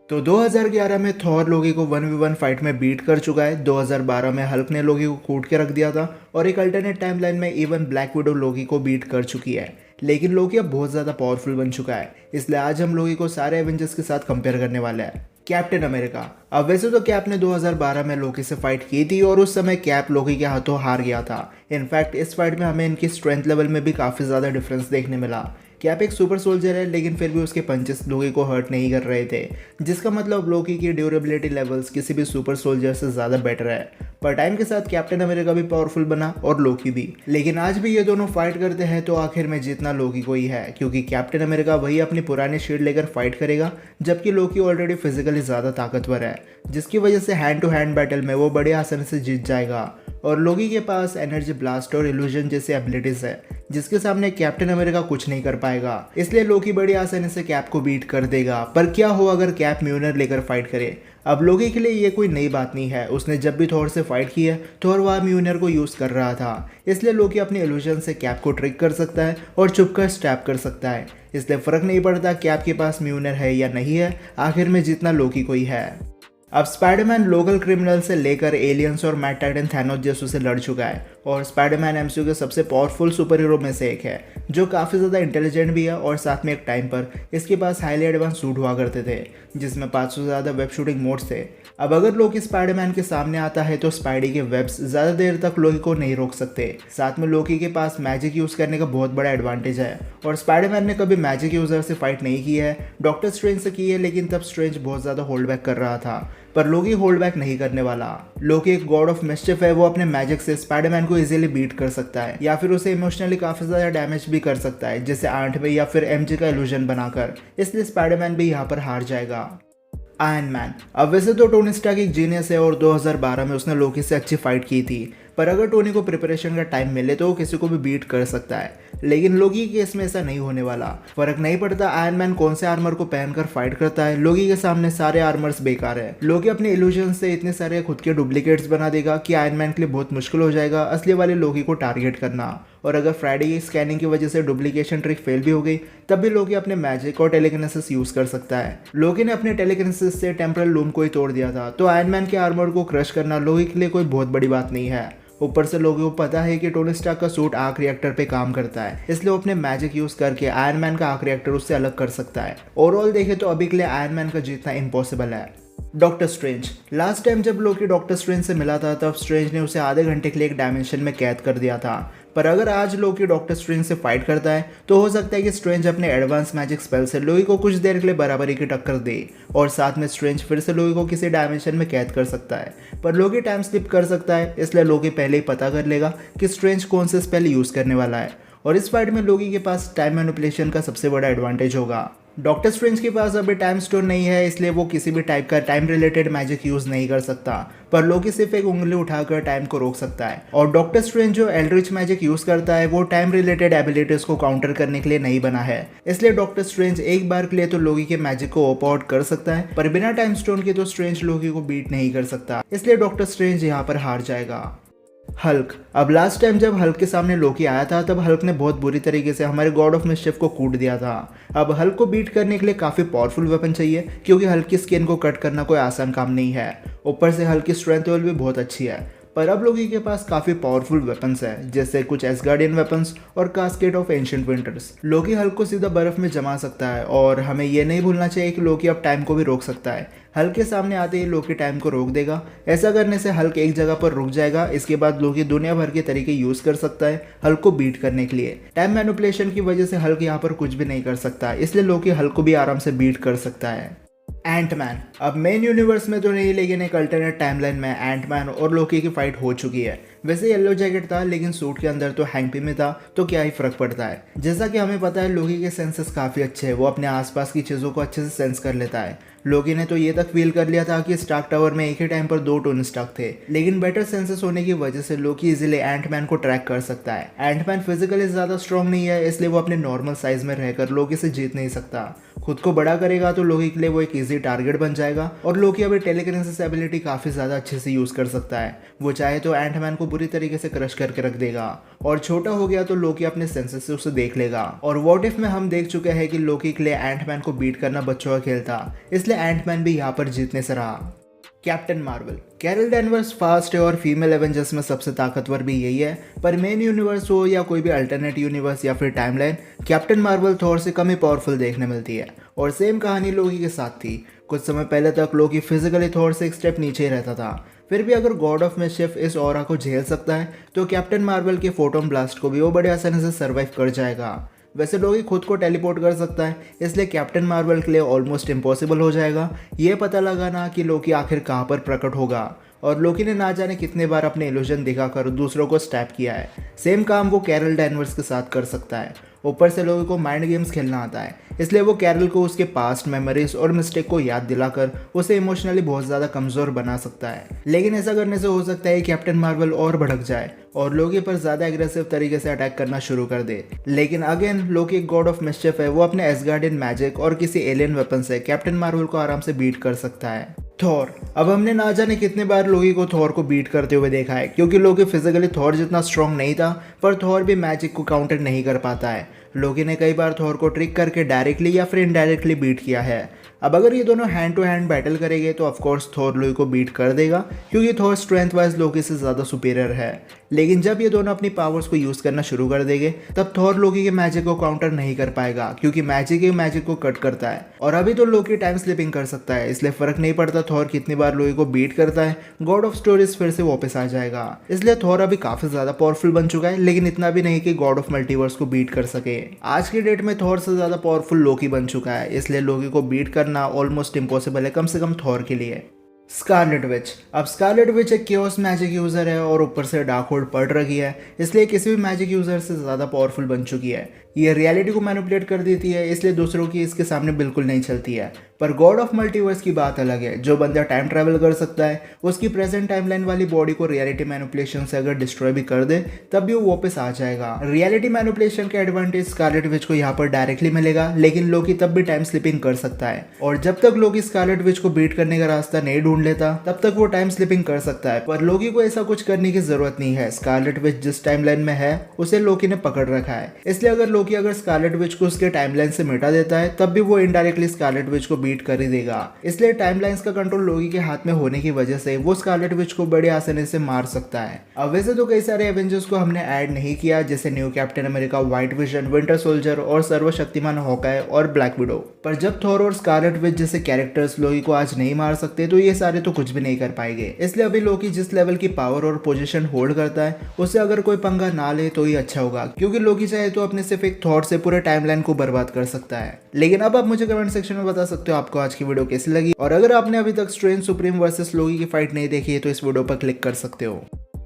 तो 2011 में थॉर लोगी को 1v1 फाइट में बीट कर चुका है। 2012 में हल्क ने लोगी को कूट के रख दिया था और एक अल्टरनेट टाइमलाइन में इवन ब्लैक विडो लोगी को बीट कर चुकी है। लेकिन लोगी अब बहुत ज़्यादा पावरफुल बन चुका है, इसलिए आज हम लोगी को सारे एवेंजर्स के साथ कंपेयर करने वाले हैं। Captain America. अब वैसे तो कैप ने 2012 में लोकी से फाइट की थी और उस समय कैप लोकी के हाथों हार गया था। इनफैक्ट इस फाइट में हमें इनकी स्ट्रेंथ लेवल में भी काफ़ी ज़्यादा डिफरेंस देखने मिला। कैप एक सुपर सोल्जर है, लेकिन फिर भी उसके पंचेस लोकी को हर्ट नहीं कर रहे थे, जिसका मतलब लोकी की ड्यूरेबिलिटी लेवल्स किसी भी सुपर सोल्जर से ज़्यादा बेटर है। पर टाइम के साथ कैप्टन अमेरिका भी पावरफुल बना और लोकी भी। लेकिन आज भी ये दोनों फाइट करते हैं तो आखिर में जीतना लोकी को ही है, क्योंकि कैप्टन अमेरिका वही अपनी पुरानी शील्ड लेकर फाइट करेगा, जबकि लोकी ऑलरेडी फिजिकली ज़्यादा ताकतवर है, जिसकी वजह से हैंड टू हैंड बैटल में वो बड़े आसानी से जीत जाएगा। और लोकी के पास एनर्जी ब्लास्ट और इल्यूजन जैसे एबिलिटीज है, जिसके सामने कैप्टन अमेरिका कुछ नहीं कर पाएगा। इसलिए लोकी बड़ी आसानी से कैप को बीट कर देगा। पर क्या हो अगर कैप म्यूनर लेकर फाइट करे? अब लोकी के लिए ये कोई नई बात नहीं है। उसने जब भी थॉर से फाइट की है, थॉर वह म्यूनर को यूज कर रहा था। इसलिए लोकी अपने इल्यूजन से कैप को ट्रिक कर सकता है और छुपकर स्टैप कर सकता है। इसलिए फर्क नहीं पड़ता कैप के पास म्यूनर है या नहीं है, आखिर में जीतना लोकी को ही है। अब स्पाइडरमैन लोकल क्रिमिनल से लेकर एलियंस और मैट टाइटन थैनोस जैसों से लड़ चुका है और स्पाइडरमैन एमसीयू के सबसे पावरफुल सुपर हीरो में से एक है, जो काफ़ी ज़्यादा इंटेलिजेंट भी है। और साथ में एक टाइम पर इसके पास हाईली एडवांस सूट हुआ करते थे, जिसमें 500 से ज़्यादा वेब शूटिंग मोड्स थे। अब अगर लोकी स्पाइडरमैन के सामने आता है तो स्पाइडी के वेब्स ज़्यादा देर तक लोकी को नहीं रोक सकते। साथ में लोकी के पास मैजिक यूज़ करने का बहुत बड़ा एडवांटेज है और स्पाइडरमैन ने कभी मैजिक यूज़र से फाइट नहीं की है। डॉक्टर स्ट्रेंज से की है, लेकिन तब स्ट्रेंज बहुत ज़्यादा होल्ड बैक कर रहा था, पर लोकी होल्ड बैक नहीं करने वाला। लोकी एक गॉड ऑफ मिस्चिफ है, वो अपने मैजिक से स्पाइडरमैन को इजीली बीट कर सकता है या फिर उसे इमोशनली काफ़ी ज़्यादा डैमेज भी कर सकता है, जैसे आंट में या फिर एमजे का इल्यूजन बनाकर। इसलिए स्पाइडरमैन भी यहाँ पर हार जाएगा। Iron man. अब वैसे तो टोनी स्टार्क एक जीनियस है और 2012 में उसने लोकी से अच्छी फाइट की थी, पर अगर टोनी को प्रिपरेशन का टाइम मिले तो वो किसी को भी बीट कर सकता है। लेकिन लोकी के केस में ऐसा नहीं होने वाला। फर्क नहीं पड़ता आयरन मैन कौन से आर्मर को पहनकर फाइट करता है, लोकी के सामने सारे आर्मर्स बेकार है। लोकी अपने इल्यूजन से इतने सारे खुद के डुप्लीकेट्स बना देगा कि आयरन मैन के लिए बहुत मुश्किल हो जाएगा असली वाले लोकी को टारगेट करना। और अगर फ्राइडे की स्कैनिंग की वजह से डुप्लीकेशन ट्रिक फेल भी हो गई, तब भी लोकी अपने मैजिक और टेलीकिनेसिस यूज कर सकता है। लोकी ने अपने टेलीकिनेसिस से टेम्परल लूम को ही तोड़ दिया था, तो आयरन मैन के आर्मर को क्रश करना लोकी के लिए कोई बहुत बड़ी बात नहीं है। ऊपर से लोगों को पता है कि टोनी स्टार्क का सूट आर्क रिएक्टर पे काम करता है, इसलिए वो अपने मैजिक यूज करके आयरन मैन का आर्क रिएक्टर उससे अलग कर सकता है। ओवरऑल देखे तो अभी के लिए आयरन मैन का जीतना इम्पॉसिबल है। Doctor strange. लास्ट टाइम जब लोकी डॉक्टर स्ट्रेंज से मिला था, तब स्ट्रेंज ने उसे आधे घंटे के लिए एक डायमेंशन में कैद कर दिया था। पर अगर आज लोकी डॉक्टर स्ट्रेंज से फाइट करता है तो हो सकता है कि स्ट्रेंज अपने एडवांस मैजिक स्पेल से लोकी को कुछ देर के लिए बराबरी की टक्कर दे और साथ में स्ट्रेंज फिर से लोकी को किसी डायमेंशन में कैद कर सकता है। पर लोकी टाइम स्लिप कर सकता है, इसलिए लोकी पहले ही पता कर लेगा कि स्ट्रेंज कौन से स्पेल यूज करने वाला है। और इस फाइट में लोकी के पास टाइम मैनिपुलेशन का सबसे बड़ा एडवांटेज होगा। डॉक्टर स्ट्रेंज के पास अभी टाइम स्टोन नहीं है, इसलिए वो किसी भी टाइप का टाइम रिलेटेड मैजिक यूज नहीं कर सकता, पर लोकी सिर्फ एक उंगली उठाकर टाइम को रोक सकता है। और डॉक्टर स्ट्रेंज जो एल्ड्रिच मैजिक यूज करता है, वो टाइम रिलेटेड एबिलिटीज को काउंटर करने के लिए नहीं बना है। इसलिए डॉक्टर स्ट्रेंज एक बार के लिए तो लोकी के मैजिक को ओप आउट कर सकता है, पर बिना टाइम स्टोन के तो स्ट्रेंज लोकी को बीट नहीं कर सकता। इसलिए डॉक्टर स्ट्रेंज यहाँ पर हार जाएगा। हल्क। अब लास्ट टाइम जब हल्क के सामने लोकी आया था, तब हल्क ने बहुत बुरी तरीके से हमारे गॉड ऑफ मिस्chiफ को कूट दिया था। अब हल्क को बीट करने के लिए काफ़ी पावरफुल वेपन चाहिए, क्योंकि हल्क की स्किन को कट करना कोई आसान काम नहीं है। ऊपर से हल्क की स्ट्रेंथ लेवल भी बहुत अच्छी है। पर अब लोकी के पास काफ़ी पावरफुल वेपन्स है, जैसे कुछ एसगार्डियन वेपन्स और casket of ancient winters. Loki Hulk को सीधा बर्फ में जमा सकता है और हमें यह नहीं भूलना चाहिए कि लोकी अब टाइम को भी रोक सकता है। हल्क के सामने आते ही लोकी टाइम को रोक देगा। ऐसा करने से हल्क एक जगह पर रुक जाएगा। इसके बाद लोकी दुनिया भर के तरीके यूज कर सकता है हल्क को बीट करने के लिए। टाइम मैनिपुलेशन की वजह से हल्क यहाँ पर कुछ भी नहीं कर सकता, इसलिए लोकी हल्क को भी आराम से बीट कर सकता है। एंटमैन। अब मेन यूनिवर्स में तो नहीं, लेकिन एक अल्टरनेट टाइमलाइन में एंटमैन और लोकी की फाइट हो चुकी है। वैसे येलो जैकेट था, लेकिन सूट के अंदर तो हैंग पी में था, तो क्या ही फर्क पड़ता है। जैसा कि हमें पता है लोकी के सेंसेस काफ़ी अच्छे हैं, वो अपने आसपास की चीज़ों को अच्छे से सेंस कर लेता है। लोकी ने तो ये तक फील कर लिया था कि स्टार्क टावर में एक ही टाइम पर 2 टोनी स्टार्क थे, लेकिन बेटर सेंसेस होने की वजह से लोकी इजीली एंटमैन को ट्रैक कर सकता है। एंटमैन फिजिकली ज़्यादा स्ट्रॉन्ग नहीं है, इसलिए वो अपने नॉर्मल साइज में रहकर लोकी से जीत नहीं सकता। खुद को बड़ा करेगा तो लोकी के लिए वो एक इजी टारगेट बन जाएगा। और लोकी अभी टेलीकिनेसिस एबिलिटी काफी ज्यादा अच्छे से यूज कर सकता है। वो चाहे तो एंटमैन को बुरी तरीके से क्रश करके रख देगा, और छोटा हो गया तो लोकी अपने सेंसेस से उसे देख लेगा। और व्हाट इफ में हम देख चुके हैं कि लोकी के लिए एंटमैन को बीट करना बच्चों का खेल था, इसलिए एंटमैन भी यहाँ पर जीतने से रहा। Captain Marvel. Carol Danvers fast है और फीमेल एवेंजर्स में सबसे ताकतवर भी यही है, पर मेन यूनिवर्स हो या कोई भी अल्टरनेट यूनिवर्स या फिर टाइमलाइन, कैप्टन मार्वल थॉर से कम ही पावरफुल देखने मिलती है। और सेम कहानी लोकी के साथ थी। कुछ समय पहले तक लोकी फिजिकली थॉर से एक स्टेप नीचे ही रहता था। फिर भी अगर गॉड ऑफ मिसचिफ इस ऑरा को झेल सकता है तो कैप्टन मार्वल के फोटोन ब्लास्ट को भी वो बड़े आसानी से सर्वाइव कर जाएगा। वैसे लोकी खुद को टेलीपोर्ट कर सकता है, इसलिए कैप्टन मार्वल के लिए ऑलमोस्ट इम्पॉसिबल हो जाएगा ये पता लगाना कि लोकी आखिर कहाँ पर प्रकट होगा। और लोकी ने ना जाने कितने बार अपने इल्यूजन दिखाकर दूसरों को स्टैप किया है। सेम काम वो कैरल डैनवर्स के साथ कर सकता है। ऊपर से लोकी को माइंड गेम्स खेलना आता है, इसलिए वो कैरल को उसके पास्ट मेमोरीज और मिस्टेक को याद दिलाकर उसे इमोशनली बहुत ज़्यादा कमज़ोर बना सकता है। लेकिन ऐसा करने से हो सकता है कैप्टन मार्वल और भड़क जाए और लोकी पर ज़्यादा एग्रेसिव तरीके से अटैक करना शुरू कर दे। लेकिन अगेन लोकी एक गॉड ऑफ मिस्चिफ है, वो अपने एसगार्डियन मैजिक और किसी एलियन वेपन से कैप्टन मार्वल को आराम से बीट कर सकता है। थॉर। अब हमने ना जाने कितने बार लोकी को थॉर को बीट करते हुए देखा है, क्योंकि लोकी फिजिकली थॉर जितना स्ट्रांग नहीं था, पर थॉर भी मैजिक को काउंटर नहीं कर पाता है। लोकी ने कई बार थॉर को ट्रिक करके डायरेक्टली या फिर इनडायरेक्टली बीट किया है। अब अगर ये दोनों हैंड टू हैंड बैटल करेंगे तो ऑफकोर्स थॉर लोकी को बीट कर देगा, क्योंकि थॉर स्ट्रेंथ वाइज लोकी से ज़्यादा सुपीरियर है। लेकिन जब ये दोनों अपनी पावर्स को यूज़ करना शुरू कर देंगे तब थॉर लोकी के मैजिक को काउंटर नहीं कर पाएगा, क्योंकि मैजिक ही मैजिक को कट करता है। और अभी तो लोकी टाइम स्लिपिंग कर सकता है, इसलिए फर्क नहीं पड़ता थॉर कितनी बार लोकी को बीट करता है, गॉड ऑफ स्टोरीज फिर से वापस आ जाएगा। इसलिए थॉर अभी काफ़ी ज़्यादा पावरफुल बन चुका है, लेकिन इतना भी नहीं कि गॉड ऑफ मल्टीवर्स को बीट कर सके। आज की डेट में थॉर से ज़्यादा पावरफुल लोकी बन चुका है, इसलिए लोकी को बीट करना ऑलमोस्ट इम्पॉसिबल है, कम से कम थॉर के लिए। Scarlet Witch. अब स्कारलेट विच एक क्योस मैजिक यूज़र है और ऊपर से डार्क होल्ड पढ़ रखी है, इसलिए किसी भी मैजिक यूज़र से ज़्यादा पावरफुल बन चुकी है। ये रियलिटी को मैनिपुलेट कर देती है, इसलिए दूसरों की इसके सामने बिल्कुल नहीं चलती है। पर गॉड ऑफ मल्टीवर्स की बात अलग है। जो बंदा टाइम ट्रैवल कर सकता है उसकी प्रेजेंट टाइमलाइन वाली बॉडी को रियलिटी मैनिपुलेशन से अगर डिस्ट्रॉय भी कर दे तब भी वो वापस आ जाएगा। रियलिटी मैनिपुलेशन का एडवांटेज स्कारलेट विच को यहाँ पर डायरेक्टली मिलेगा, लेकिन लोकी तब भी टाइम स्लिपिंग कर सकता है। और जब तक लोकी स्कारलेट विच को बीट करने का रास्ता नहीं ढूंढ लेता तब तक वो टाइम स्लिपिंग कर सकता है। पर लोकी को ऐसा कुछ करने की जरूरत नहीं है। स्कारलेट विच जिस टाइमलाइन में है उसे लोकी ने पकड़ रखा है, इसलिए अगर लोकी अगर स्कारलेट विच को उसके टाइमलाइन से मिटा देता है तब भी वो इनडायरेक्टली स्कारलेट विच को बीट कर ही देगा। इसलिए टाइमलाइंस का कंट्रोल लोकी के हाथ में होने की वजह से वो स्कारलेट विच को बड़े आसानी से मार सकता है। अब वैसे तो कई सारे एवेंजर्स को हमने ऐड नहीं किया, जैसे new captain America, white vision, winter soldier और सर्वशक्तिमान हॉकाई और ब्लैक विडो। पर जब थॉर और स्कारलेट विच जैसे कैरेक्टर्स लोकी को आज नहीं मार सकते तो ये सारे तो कुछ भी नहीं कर पाएंगे। इसलिए अभी लोकी जिस लेवल की पावर और पोजीशन होल्ड करता है उससे अगर कोई पंगा ना ले तो ही अच्छा होगा, क्योंकि लोकी चाहे तो अपने सिर्फ एक थॉट से पूरे टाइमलाइन को बर्बाद कर सकता है। लेकिन अब आप मुझे कमेंट सेक्शन में बता सकते हो आपको आज की वीडियो कैसी लगी, और अगर आपने अभी तक स्ट्रेंज सुप्रीम वर्सेस लोकी की फाइट नहीं देखी है तो इस वीडियो पर क्लिक कर सकते हो।